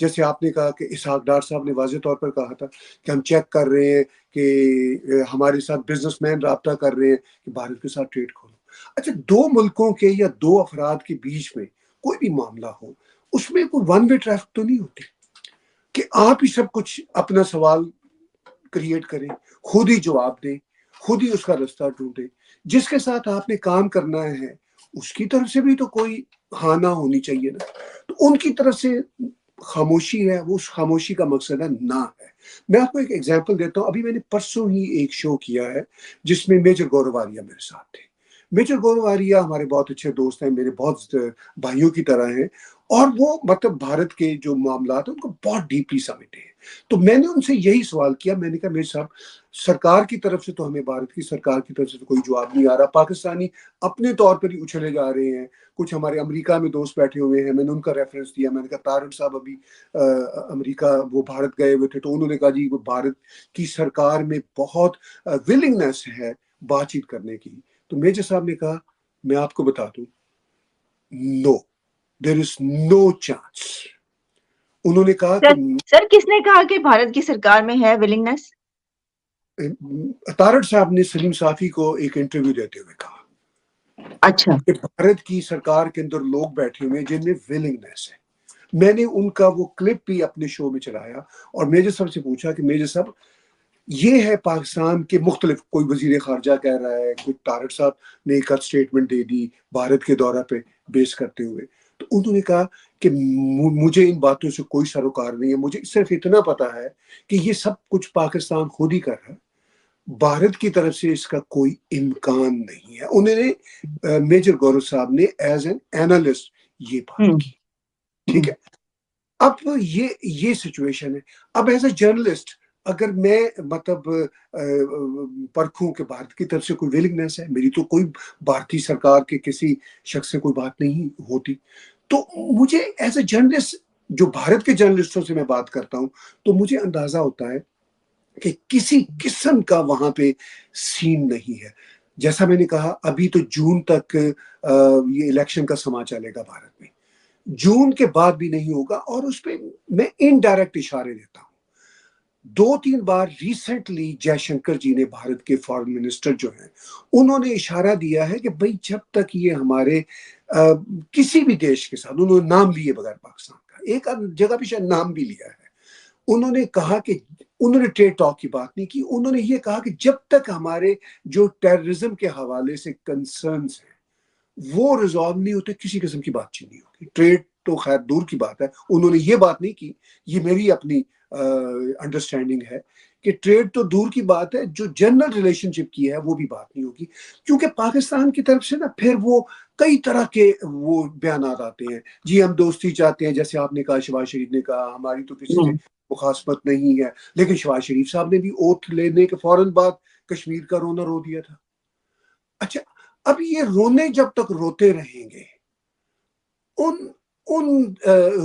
جیسے آپ نے کہا کہ اسحاق ڈار صاحب نے واضح طور پر کہا تھا کہ ہم چیک کر رہے ہیں کہ ہمارے ساتھ بزنس مین رابطہ کر رہے ہیں کہ بھارت کے ساتھ ٹریڈ کھولو. اچھا، دو ملکوں کے یا دو افراد کے بیچ میں کوئی بھی معاملہ ہو، اس میں کوئی ون وے ٹریفک تو نہیں ہوتی کہ آپ ہی سب کچھ اپنا سوال کریٹ کریں، خود ہی جواب دیں، خود ہی اس کا رستہ ڈھونڈیں. جس کے ساتھ آپ نے کام کرنا ہے اس کی طرف سے بھی تو کوئی ہاں نہ ہونی چاہیے نا. تو ان کی طرف سے خاموشی ہے، وہ اس خاموشی کا مقصد ہے نہ ہے. میں آپ کو ایک ایگزامپل دیتا ہوں. ابھی میں نے پرسوں ہی ایک شو کیا ہے جس میں میجر گورو آریہ میرے ساتھ تھے. میجر گورو آریہ ہمارے بہت اچھے دوست ہیں، میرے بہت بھائیوں کی طرح ہیں، اور وہ مطلب بھارت کے جو معاملات ہیں ان کو بہت ڈیپلی سمجھتے ہیں. تو میں نے ان سے یہی سوال کیا، میں نے کہا میرے صاحب، سرکار کی طرف سے تو ہمیں بھارت کی سرکار کی طرف سے تو کوئی جواب نہیں آ رہا، پاکستانی اپنے طور پر ہی اچھلے جا رہے ہیں. کچھ ہمارے امریکہ میں دوست بیٹھے ہوئے ہیں، میں نے ان کا ریفرنس دیا. میں نے کہا طارق صاحب ابھی امریکہ وہ بھارت گئے ہوئے تھے، تو انہوں نے کہا جی وہ بھارت کی سرکار میں بہت ولنگنس ہے بات چیت کرنے کی. تو میجر صاحب نے کہا میں آپ کو بتا دوں، نو، دیر از نو چانس. انہوں نے کہا کہ سر کس نے کہا کہ بھارت کی سرکار میں ہے ولنگنس؟ طارق صاحب نے سلیم صافی کو ایک انٹرویو دیتے ہوئے کہا اچھا، کہ بھارت کی سرکار کے اندر لوگ بیٹھے ہوئے جن میں ولنگنس ہے. میں نے ان کا وہ کلپ بھی اپنے شو میں چلایا اور میجر صاحب سے پوچھا کہ میجر صاحب یہ ہے پاکستان کے مختلف، کوئی وزیر خارجہ کہہ رہا ہے، کوئی طارق صاحب نے ایک اسٹیٹمنٹ دے دی بھارت کے دورہ پہ بیس کرتے ہوئے. تو انہوں نے کہا کہ مجھے ان باتوں سے کوئی سروکار نہیں ہے، مجھے صرف اتنا پتا ہے کہ یہ سب کچھ پاکستان خود ہی کر رہا ہے، بھارت کی طرف سے اس کا کوئی امکان نہیں ہے. انہوں نے میجر گورو صاحب نے ایز این اینالسٹ یہ بات کی. ٹھیک ہے، اب یہ سچویشن ہے. اب ایز اے جرنلسٹ اگر میں مطلب پرکھوں کہ بھارت کی طرف سے کوئی ولنگنس ہے، میری تو کوئی بھارتی سرکار کے کسی شخص سے کوئی بات نہیں ہوتی، تو مجھے ایز اے جرنلسٹ جو بھارت کے جرنلسٹوں سے میں بات کرتا ہوں تو مجھے اندازہ ہوتا ہے کہ کسی قسم کا وہاں پہ سین نہیں ہے. جیسا میں نے کہا ابھی تو جون تک یہ الیکشن کا سما چلے گا بھارت میں، جون کے بعد بھی نہیں ہوگا. اور اس پہ میں انڈائریکٹ اشارے دیتا ہوں. 2-3 بار ریسنٹلی جے شنکر جی نے، بھارت کے فارن منسٹر جو ہیں، انہوں نے اشارہ دیا ہے کہ بھائی جب تک یہ ہمارے کسی بھی دیش کے ساتھ، انہوں نے نام لیے بغیر پاکستان کا، ایک جگہ پہ شاید نام بھی لیا ہے، انہوں نے کہا کہ انہوں نے ٹریڈ ٹاک کی بات نہیں کی، انہوں نے یہ کہا کہ جب تک ہمارے جو ٹیررزم کے حوالے سے کنسرنز ہیں وہ ریزالو نہیں ہوتے، کسی قسم کی بات چیت نہیں ہوتی. ٹریڈ تو خیر دور کی بات ہے، انہوں نے یہ بات نہیں کی. یہ میری اپنی انڈرسٹینڈنگ ہے کہ ٹریڈ تو دور کی بات ہے، جو جنرل ریلیشن شپ کی ہے وہ بھی بات نہیں ہوگی. کیونکہ پاکستان کی طرف سے نا پھر وہ کئی طرح کے وہ بیانات آتے ہیں، جی ہم دوستی چاہتے ہیں، جیسے آپ نے کہا، شہباز شریف نے کہا ہماری تو کسی سے مخاصمت نہیں ہے، لیکن شہباز شریف صاحب نے بھی اوتھ لینے کے فوراً بعد کشمیر کا رونا رو دیا تھا. اچھا، اب یہ رونے جب تک روتے رہیں گے، ان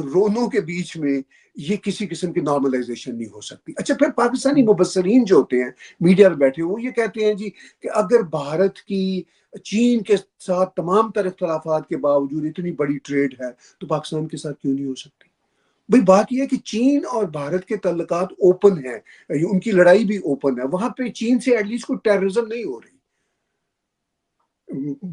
رونوں کے بیچ میں یہ کسی قسم کی نارملائزیشن نہیں ہو سکتی. اچھا، پھر پاکستانی مبصرین جو ہوتے ہیں میڈیا میں بیٹھے ہوئے، یہ کہتے ہیں جی کہ اگر بھارت کی چین کے ساتھ تمام تر اختلافات کے باوجود اتنی بڑی ٹریڈ ہے تو پاکستان کے ساتھ کیوں نہیں ہو سکتی؟ بھئی بات یہ ہے کہ چین اور بھارت کے تعلقات اوپن ہیں، ان کی لڑائی بھی اوپن ہے. وہاں پہ چین سے ایٹ لیسٹ کوئی ٹیررزم نہیں ہو رہی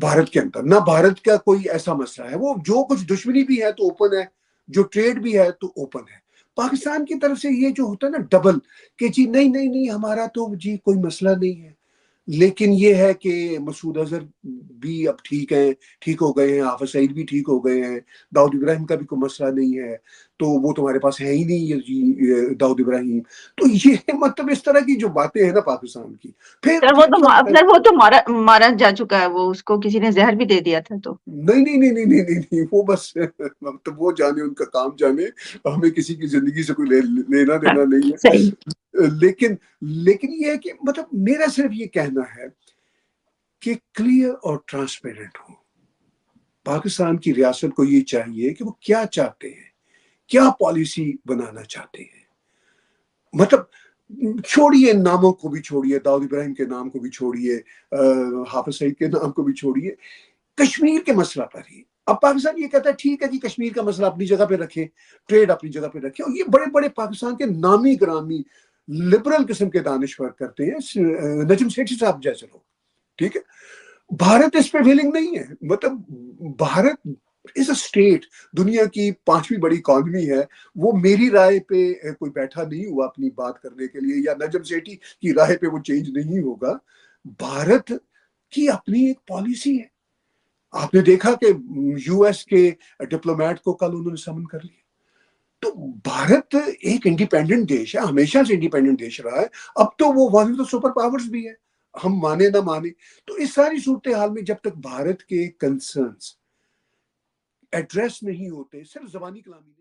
بھارت کے اندر، نہ بھارت کا کوئی ایسا مسئلہ ہے. وہ جو کچھ دشمنی بھی ہے تو اوپن ہے، جو ٹریڈ بھی ہے تو اوپن ہے. پاکستان کی طرف سے یہ جو ہوتا ہے نا ڈبل، کہ جی نہیں ہمارا تو جی کوئی مسئلہ نہیں ہے، لیکن یہ ہے کہ مسعود اظہر بھی اب ٹھیک ہو گئے ہیں، حافظ سعید بھی ٹھیک ہو گئے ہیں، داؤد ابراہیم کا بھی کوئی مسئلہ نہیں ہے، تو وہ تمہارے پاس ہے ہی نہیں ہے جی داؤد ابراہیم. تو یہ مطلب اس طرح کی جو باتیں ہیں نا پاکستان کی، سر وہ تو مارا جا چکا ہے، وہ اس کو کسی نے زہر بھی دے دیا تھا. تو نہیں، وہ بس مطلب وہ جانے، ان کا کام جانے، ہمیں کسی کی زندگی سے کوئی لینا دینا نہیں ہے. لیکن یہ ہے کہ مطلب میرا صرف یہ کہنا ہے کہ کلیئر اور ٹرانسپیرنٹ ہو. پاکستان کی ریاست کو یہ چاہیے کہ وہ کیا چاہتے ہیں، کیا پالیسی بنانا چاہتے ہیں. مطلب چھوڑیے ناموں کو بھی، چھوڑیے داؤد ابراہیم کے نام کو بھی، چھوڑیے حافظ سعید کے نام کو بھی چھوڑیے، کشمیر کے مسئلہ پر ہی اب پاکستان یہ کہتا ہے ٹھیک ہے کہ کشمیر کا مسئلہ اپنی جگہ پہ رکھے، ٹریڈ اپنی جگہ پہ رکھے، اور یہ بڑے بڑے پاکستان کے نامی گرامی لبرل قسم کے دانشور کرتے ہیں، نجم سیٹھی صاحب جیسے لوگ، ٹھیک ہے۔ بھارت اس پہ ویلنگ نہیں ہے، مطلب بھارت از اے اسٹیٹ، دنیا کی 5ویں بڑی اکانومی ہے، وہ میری رائے پہ کوئی بیٹھا نہیں ہوا اپنی بات کرنے کے لیے، یا نجم سیٹھی کی رائے پہ وہ چینج نہیں ہوگا۔ بھارت کی اپنی ایک پالیسی ہے۔ آپ نے دیکھا کہ یو ایس کے ڈپلومیٹ کو کل انہوں نے سمن کر لیا۔ تو بھارت ایک انڈیپینڈنٹ دیش ہے، ہمیشہ سے انڈیپینڈنٹ دیش رہا ہے، اب تو وہ one of the super powers بھی ہے، ہم مانے نہ مانے۔ تو اس ساری صورتحال میں جب تک بھارت کے کنسرنز ایڈریس نہیں ہوتے، صرف زبانی کلامی نہیں